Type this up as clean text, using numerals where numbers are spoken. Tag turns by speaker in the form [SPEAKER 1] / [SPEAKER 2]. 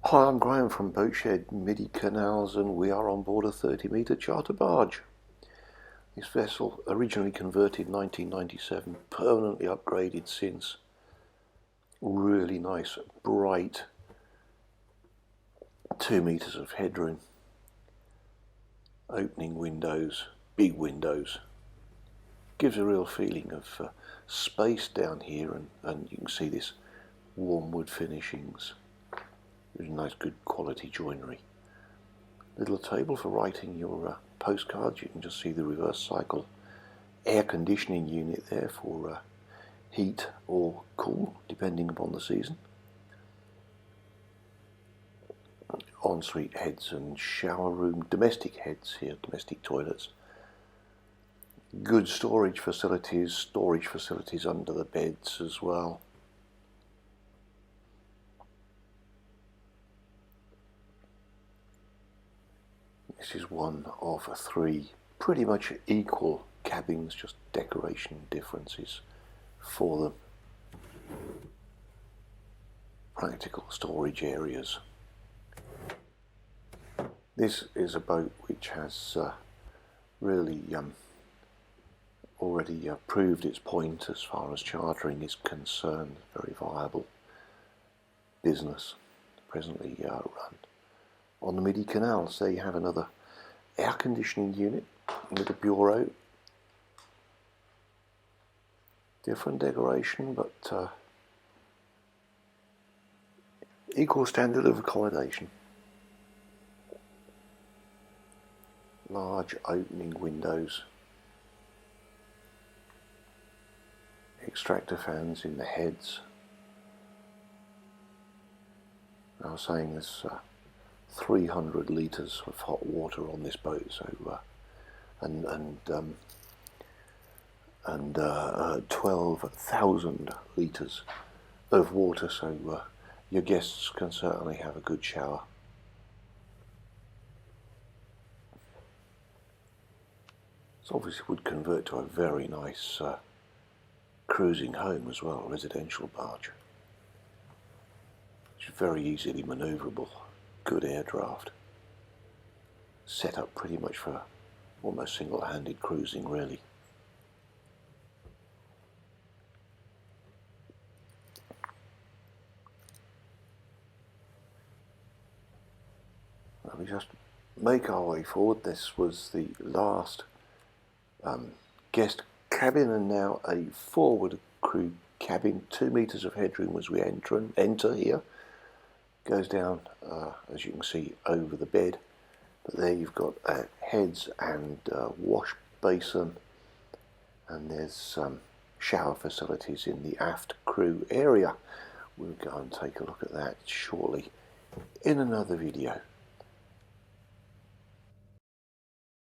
[SPEAKER 1] Hi, I'm Graham from Boatshed, Midi Canals, and we are on board a 30-metre charter barge. This vessel, originally converted in 1997, permanently upgraded since. Really nice, bright 2 metres of headroom, opening windows, big windows. Gives a real feeling of space down here, and you can see this warm wood finishings. Really nice, good quality joinery. Little table for writing your postcards. You can just see the reverse cycle air conditioning unit there for heat or cool, depending upon the season. Ensuite heads and shower room, domestic heads here, domestic toilets. Good storage facilities under the beds as well. This is one of 3 pretty much equal cabins, just decoration differences for them. Practical storage areas. This is a boat which has really already proved its point as far as chartering is concerned. Very viable business presently run on the Midi Canals. There you have another air conditioning unit with a bureau. Different decoration, but equal standard of accommodation. Large opening windows. Extractor fans in the heads. I was saying there's 300 litres of hot water on this boat, so and 12,000 litres of water, so your guests can certainly have a good shower. This obviously would convert to a very nice cruising home as well, residential barge. It's very easily manoeuvrable, good air draft. Set up pretty much for almost single-handed cruising, really. We just make our way forward. This was the last guest cabin, and now a forward crew cabin. 2 metres of headroom as we enter here. Goes down, as you can see, over the bed. But there you've got heads and wash basin, and there's shower facilities in the aft crew area. We'll go and take a look at that shortly in another video.